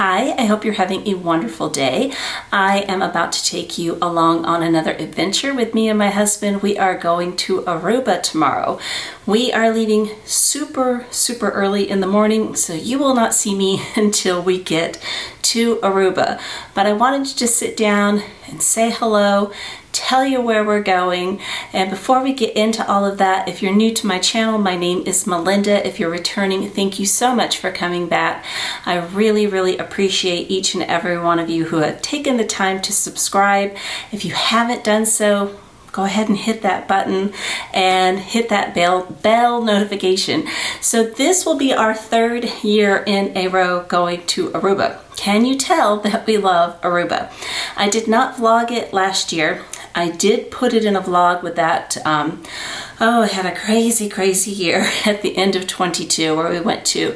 Hi, I hope you're having a wonderful day. I am about to take you along on another adventure with me and my husband. We are going to Aruba tomorrow. We are leaving super early in the morning, so you will not see me until we get to Aruba. But I wanted to just sit down and say hello, tell you where we're going. And before we get into all of that, if you're new to my channel, my name is Melinda. If you're returning, thank you so much for coming back. I really appreciate each and every one of you who have taken the time to subscribe. If you haven't done so, go ahead and hit that button and hit that bell notification. So this will be our third year in a row going to Aruba. Can you tell that we love Aruba? I did not vlog it last year. I did put it in a vlog with that, I had a crazy year at the end of 22 where we went to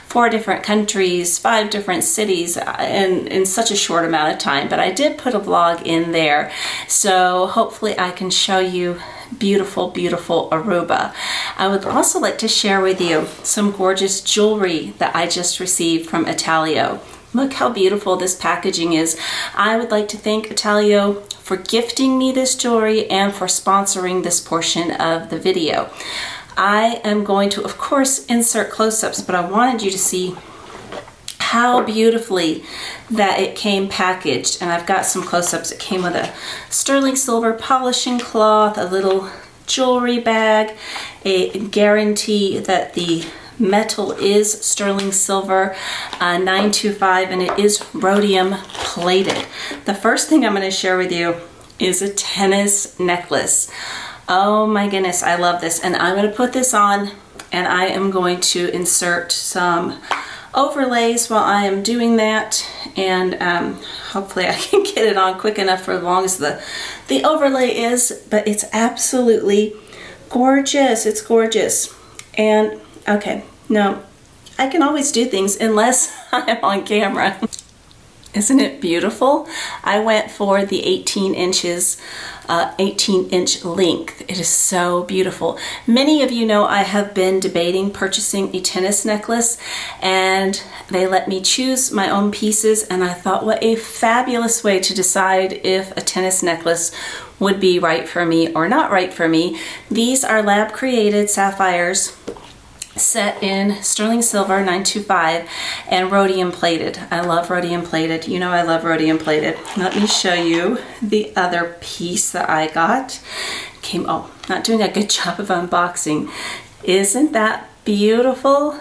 4 different countries, 5 different cities in such a short amount of time. But I did put a vlog in there. So hopefully I can show you beautiful Aruba. I would also like to share with you some gorgeous jewelry that I just received from Italio. Look how beautiful this packaging is. I would like to thank Italio for gifting me this jewelry and for sponsoring this portion of the video. I am going to, of course, insert close-ups, but I wanted you to see how beautifully that it came packaged. And I've got some close-ups. It came with a sterling silver polishing cloth, a little jewelry bag, a guarantee that the metal is sterling silver 925, and it is rhodium plated. The first thing I'm going to share with you is a tennis necklace. Oh my goodness, I love this, and I'm going to put this on and I am going to insert some overlays while I am doing that, and hopefully I can get it on quick enough for as long as the overlay is. But it's absolutely gorgeous. It's gorgeous. And okay, no, I can always do things unless I'm on camera. Isn't it beautiful? I went for the 18-inch length. It is so beautiful. Many of you know I have been debating purchasing a tennis necklace, and they let me choose my own pieces, and I thought, what a fabulous way to decide if a tennis necklace would be right for me or not right for me. These are lab-created sapphires set in sterling silver 925 and rhodium plated. I love rhodium plated. You know I love rhodium plated. Let me show you the other piece that I got. Not doing a good job of unboxing. Isn't that beautiful?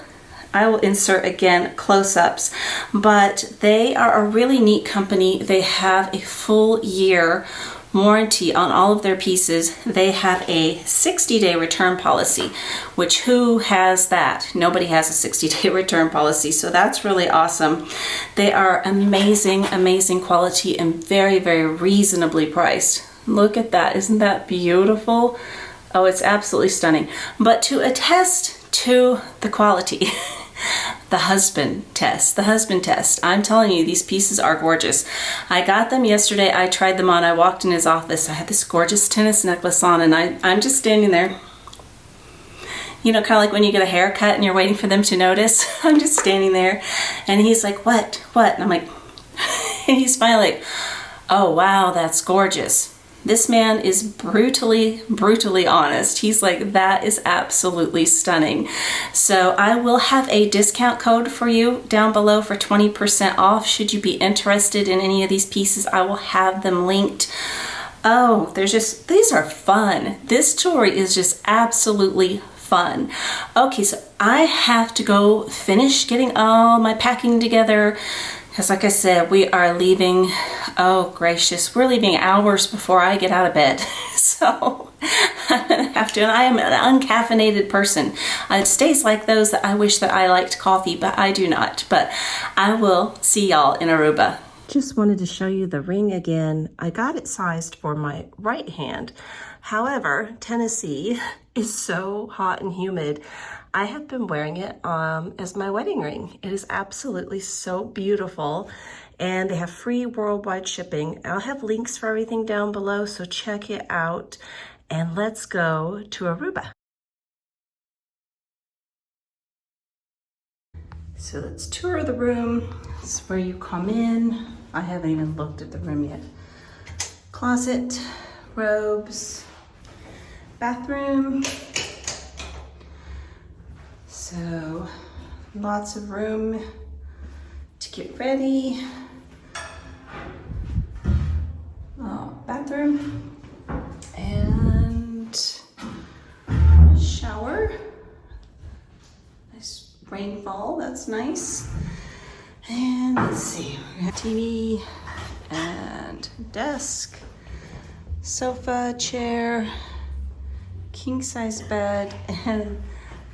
I will insert again close-ups, but they are a really neat company. They have a full year warranty on all of their pieces. They have a 60-day return policy, which who has that? Nobody has a 60-day return policy, so that's really awesome. They are amazing quality and very reasonably priced. Look at that. Isn't that beautiful? Oh, it's absolutely stunning. But to attest to the quality, the husband test. I'm telling you, these pieces are gorgeous. I got them yesterday. I tried them on. I walked in his office. I had this gorgeous tennis necklace on, and I'm just standing there. You know, kind of like when you get a haircut and you're waiting for them to notice. I'm just standing there, and he's like, what? And I'm like, and he's finally like, oh wow, that's gorgeous. This man is brutally honest. He's like, that is absolutely stunning. So I will have a discount code for you down below for 20% off. Should you be interested in any of these pieces, I will have them linked. Oh, these are fun. This jewelry is just absolutely fun. Okay, so I have to go finish getting all my packing together, because like I said, we are leaving, oh gracious, we're leaving hours before I get out of bed. So I'm gonna have to, and I am an uncaffeinated person. It's days like those that I wish that I liked coffee, but I do not. But I will see y'all in Aruba. Just wanted to show you the ring again. I got it sized for my right hand. However, Tennessee is so hot and humid. I have been wearing it as my wedding ring. It is absolutely so beautiful, and they have free worldwide shipping. I'll have links for everything down below, so check it out, and let's go to Aruba. So let's tour the room. This is where you come in. I haven't even looked at the room yet. Closet, robes, bathroom. So lots of room to get ready. Bathroom and shower. Nice rainfall, that's nice. And let's see, we have TV and desk, sofa, chair, king size bed, and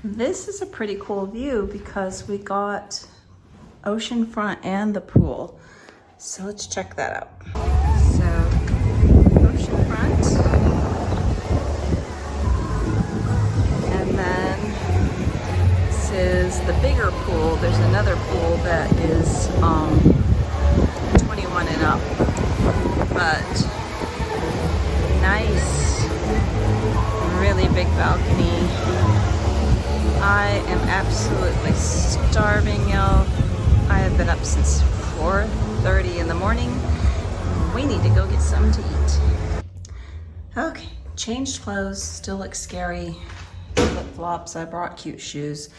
this is a pretty cool view because we got ocean front and the pool. So let's check that out. So ocean front, and then this is the bigger pool. There's another pool that is 21 and up, but nice, really big balcony. I am absolutely starving, y'all. I have been up since 4:30 in the morning. We need to go get something to eat. Okay, changed clothes, still look scary. Flip-flops, I brought cute shoes.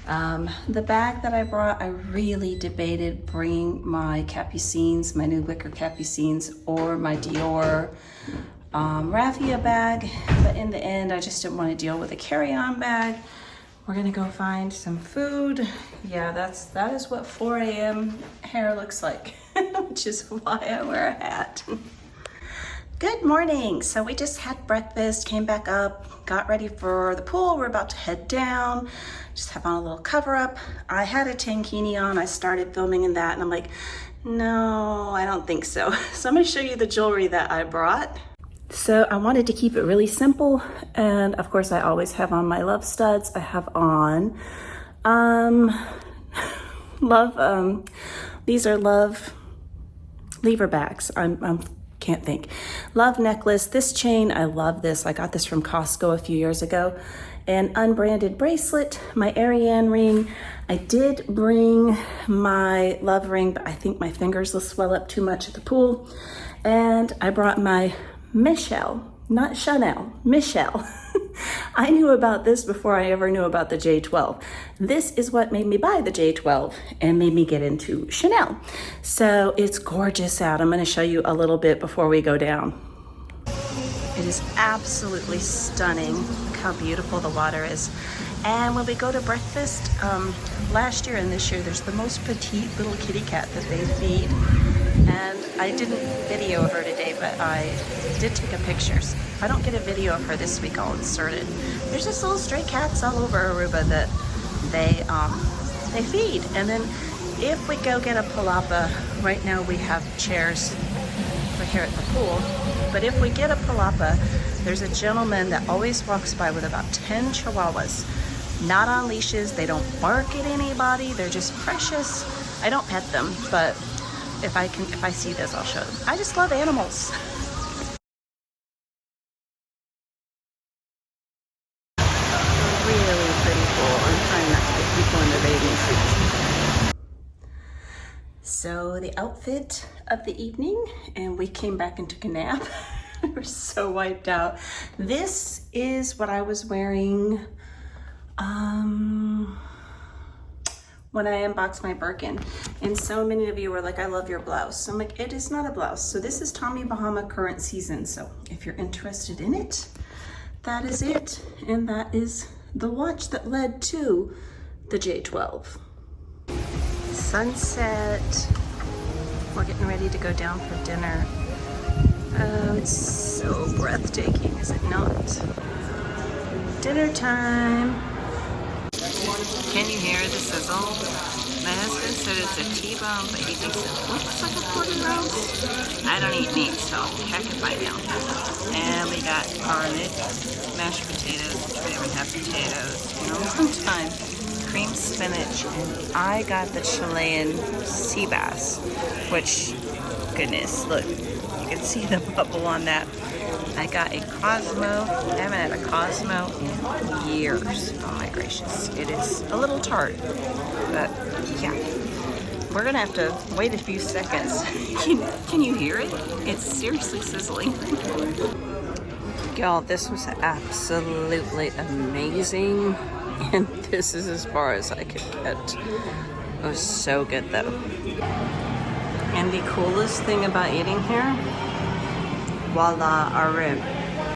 The bag that I brought, I really debated bringing my Capucines, my new wicker Capucines, or my Dior raffia bag, but in the end, I just didn't want to deal with a carry-on bag. We're gonna go find some food. Yeah, that is what 4 a.m. hair looks like, which is why I wear a hat. Good morning. So we just had breakfast, came back up, got ready for the pool. We're about to head down. Just have on a little cover up. I had a tankini on. I started filming in that and I'm like, no, I don't think so. So I'm gonna show you the jewelry that I brought. So I wanted to keep it really simple, and of course I always have on my love studs. I have on these are love lever backs. Can't think. Love necklace. This chain, I love this. I got this from Costco a few years ago. An unbranded bracelet, my Ariane ring. I did bring my love ring, but I think my fingers will swell up too much at the pool. And I brought my Michelle, not Chanel, Michelle. I knew about this before I ever knew about the J12. This is what made me buy the J12 and made me get into Chanel. So it's gorgeous out. I'm gonna show you a little bit before we go down. It is absolutely stunning. Look how beautiful the water is. And when we go to breakfast, last year and this year, there's the most petite little kitty cat that they feed. And I didn't video her today, but I did take a picture. So if I don't get a video of her this week, I'll insert it. There's just little stray cats all over Aruba that they feed. And then if we go get a palapa, right now we have chairs for here at the pool. But if we get a palapa, there's a gentleman that always walks by with about 10 chihuahuas. Not on leashes, they don't bark at anybody, they're just precious. I don't pet them, but if I see this, I'll show them. I just love animals. Really pretty pool. I'm trying not to get people in their bathing suits. So the outfit of the evening, and we came back and took a nap. We're so wiped out. This is what I was wearing when I unboxed my Birkin, and so many of you were like, I love your blouse. So I'm like, it is not a blouse. So this is Tommy Bahama current season. So if you're interested in it, that is it. And that is the watch that led to the J12. Sunset. We're getting ready to go down for dinner. Oh, it's so breathtaking, is it not? Dinner time. Can you hear the sizzle? My husband said it's a T-bone, but he thinks it looks like a quarter roast. I don't eat meat, so heck if I know. And we got garlic, mashed potatoes, which we haven't had potatoes in a long time, cream spinach, and I got the Chilean sea bass, which, goodness, look, you can see the bubble on that. I got a Cosmo. I haven't had a Cosmo in years. Oh my gracious. It is a little tart, but yeah. We're gonna have to wait a few seconds. Can you hear it? It's seriously sizzling. Y'all, this was absolutely amazing. And this is as far as I could get. It was so good though. And the coolest thing about eating here, voila, ARUBA.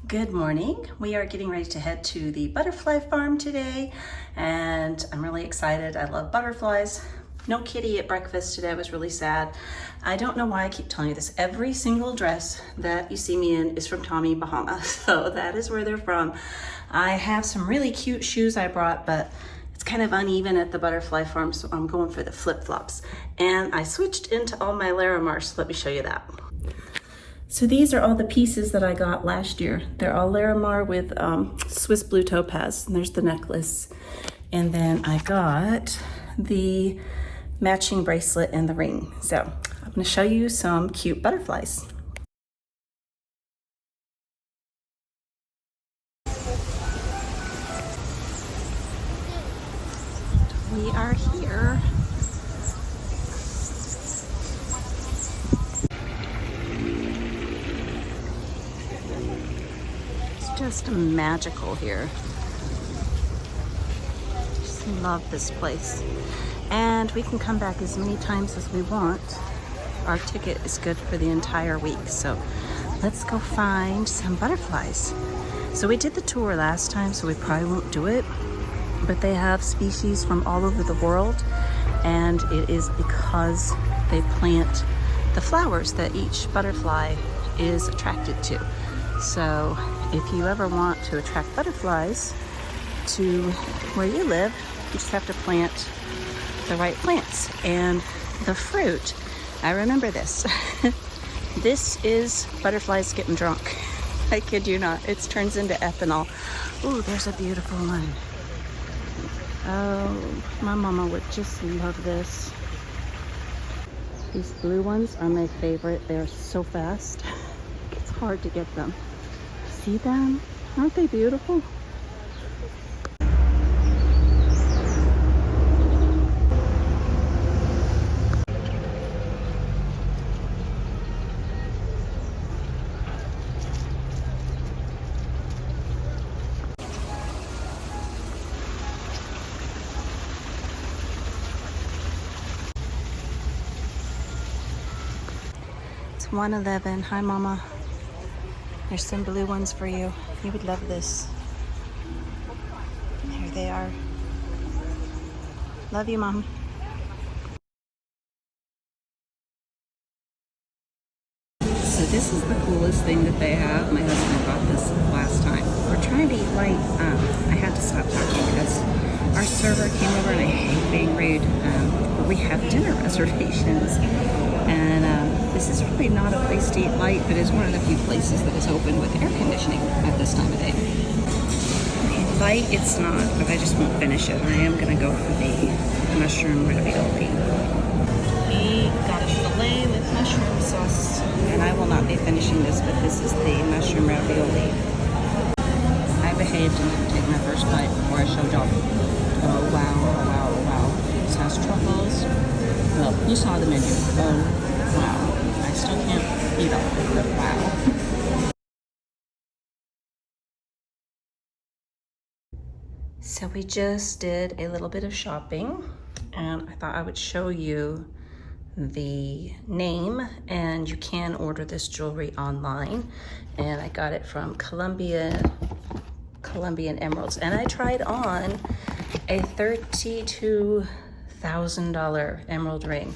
Good morning. We are getting ready to head to the butterfly farm today, and I'm really excited. I love butterflies. No kitty at breakfast today. I was really sad. I don't know why I keep telling you this. Every single dress that you see me in is from Tommy Bahama, so that is where they're from. I have some really cute shoes I brought, but it's kind of uneven at the butterfly farm, so I'm going for the flip-flops. And I switched into all my Larimar, so let me show you that. So these are all the pieces that I got last year. They're all Larimar with Swiss blue topaz, and there's the necklace. And then I got the matching bracelet and the ring. So I'm gonna show you some cute butterflies. We are here. It's just magical here. Just love this place. And we can come back as many times as we want. Our ticket is good for the entire week. So let's go find some butterflies. So we did the tour last time, so we probably won't do it. But they have species from all over the world, and it is because they plant the flowers that each butterfly is attracted to. So if you ever want to attract butterflies to where you live, you just have to plant the right plants. And the fruit, I remember this. This is butterflies getting drunk. I kid you not. It turns into ethanol. Ooh, there's a beautiful one. Oh, my mama would just love this. These blue ones are my favorite. They're so fast. It's hard to get them. See them? Aren't they beautiful? It's 1:11. Hi, Mama. There's some blue ones for you. You would love this. Here they are. Love you, Mom. So this is the coolest thing that they have. My husband bought this last time. We're trying to eat light. I had to stop talking because our server came over, and I hate being rude. But we have dinner reservations. And this is really not a place to eat light, but it's one of the few places that is open with air conditioning at this time of day. Light it's not, but I just won't finish it. I am gonna go for the mushroom ravioli. We got a filet with mushroom sauce, and I will not be finishing this, but this is the mushroom ravioli. I behaved and didn't take my first bite before I showed y'all. Oh wow, oh wow, oh wow. This has truffles. Well, you saw the menu. Oh wow. I still can't eat all of it, but wow. So we just did a little bit of shopping, and I thought I would show you the name, and you can order this jewelry online. And I got it from Colombian Emeralds, and I tried on a $32,000 emerald ring.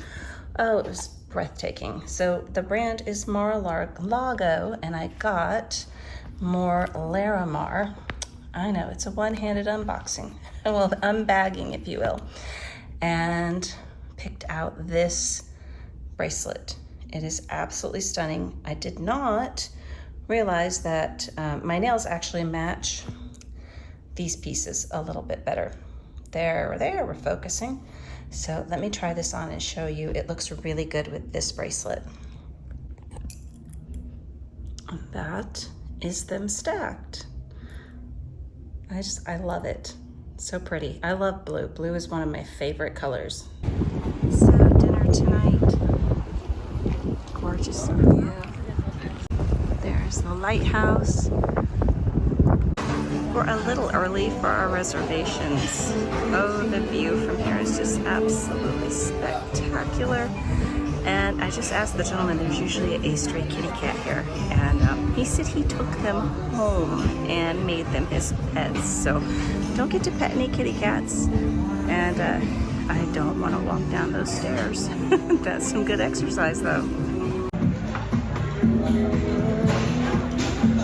Oh, it was breathtaking. So the brand is Mar-a-Lago, and I got more Larimar. I know, it's a one-handed unboxing. Well, unbagging, if you will. And picked out this bracelet. It is absolutely stunning. I did not realize that my nails actually match these pieces a little bit better. There, we're focusing. So let me try this on and show you. It looks really good with this bracelet. that is them stacked. I love it. So pretty. I love blue. Blue is one of my favorite colors. So dinner tonight. Gorgeous view. There's the lighthouse. We're a little early for our reservations. Oh, the view from here is just absolutely spectacular. And I just asked the gentleman, there's usually a stray kitty cat here, and he said he took them home and made them his pets. So don't get to pet any kitty cats, and I don't want to walk down those stairs. That's some good exercise though.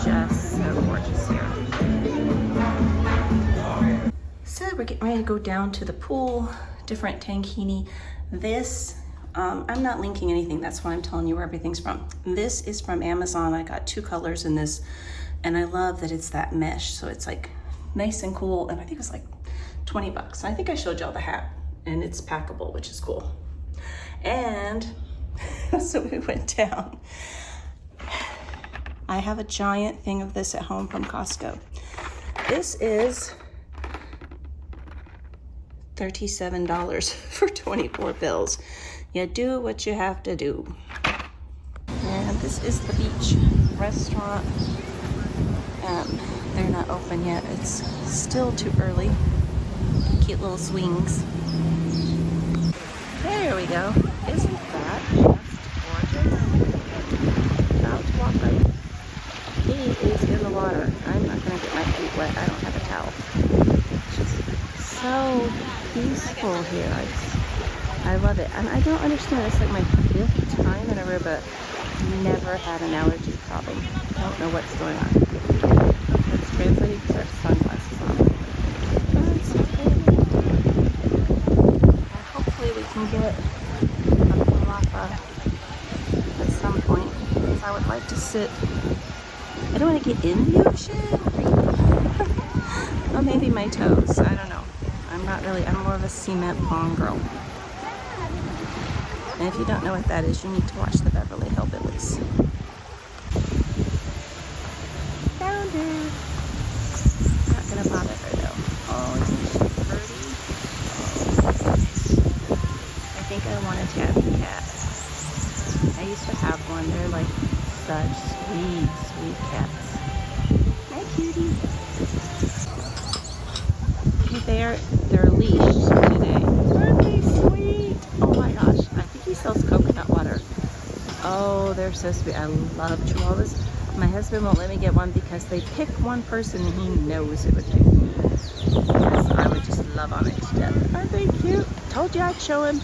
Just so gorgeous here. So we're getting ready to go down to the pool, different tankini. This, I'm not linking anything, that's why I'm telling you where everything's from. This is from Amazon. I got 2 colors in this, and I love that it's that mesh, so it's like nice and cool, and I think it was like 20 bucks. I think I showed y'all the hat, and it's packable, which is cool. And so we went down. I have a giant thing of this at home from Costco. This is $37 for 24 bills. You do what you have to do. And this is the beach restaurant. They're not open yet. It's still too early. Cute little swings. There we go. Isn't that just gorgeous? About to walk right. He is in the water. I'm not gonna get my feet wet. I don't have a towel. It's so peaceful here. I love it. And I don't understand. It's like my 5th time in Aruba. Never had an allergy problem. Don't know what's going on. Let's translate because I have sunglasses on. That's okay. Hopefully we can get a palapa at some point, because I would like to sit. I don't want to get in the ocean. Well, maybe my toes. I don't know. I'm more of a cement pond girl. And if you don't know what that is, you need to watch the Beverly Hillbillies. Found her. Not gonna bother her though. Oh, isn't she pretty? Oh. I think I want a tabby cat. I used to have one. They're like such sweet cats. Hi, cutie. They're leashed today. Aren't they sweet? Oh my gosh. I think he sells coconut water. Oh, they're so sweet. I love chihuahuas. My husband won't let me get one because they pick one person and he knows it would pick me. Because I would just love on it to death. Aren't they cute? Told you I'd show him.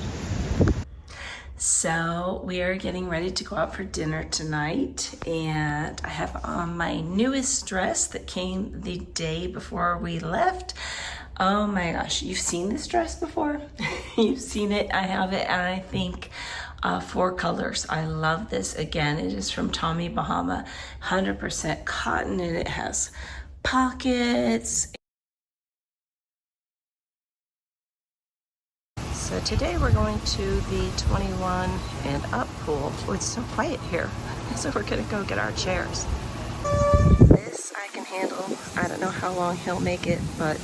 So we are getting ready to go out for dinner tonight, and I have on my newest dress that came the day before we left. Oh my gosh, you've seen this dress before? You've seen it, I have it, and I think 4 colors. I love this. Again, it is from Tommy Bahama, 100% cotton, and it has pockets. So today we're going to the 21 and up pool. Oh, it's so quiet here. So we're gonna go get our chairs. This I can handle. I don't know how long he'll make it, but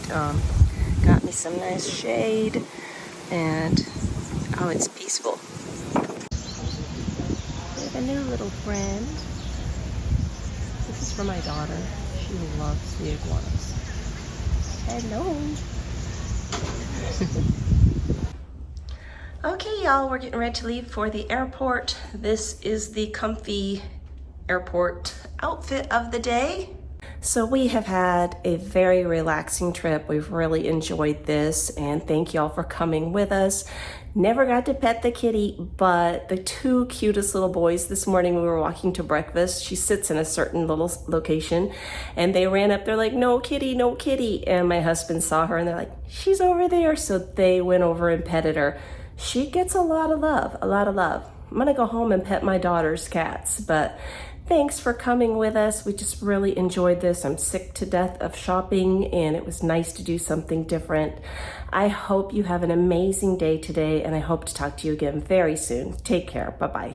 got me some nice shade, and oh, it's peaceful. We have a new little friend. This is for my daughter. She loves the iguanas. Hello. Okay, y'all, we're getting ready to leave for the airport. This is the comfy airport outfit of the day. So we have had a very relaxing trip. We've really enjoyed this, and thank y'all for coming with us. Never got to pet the kitty, but the 2 cutest little boys this morning, we were walking to breakfast. She sits in a certain little location, and they ran up. They're like, no kitty, no kitty. And my husband saw her, and they're like, she's over there. So they went over and petted her. She gets a lot of love, a lot of love. I'm gonna go home and pet my daughter's cats, but thanks for coming with us. We just really enjoyed this. I'm sick to death of shopping, and it was nice to do something different. I hope you have an amazing day today, and I hope to talk to you again very soon. Take care. Bye-bye.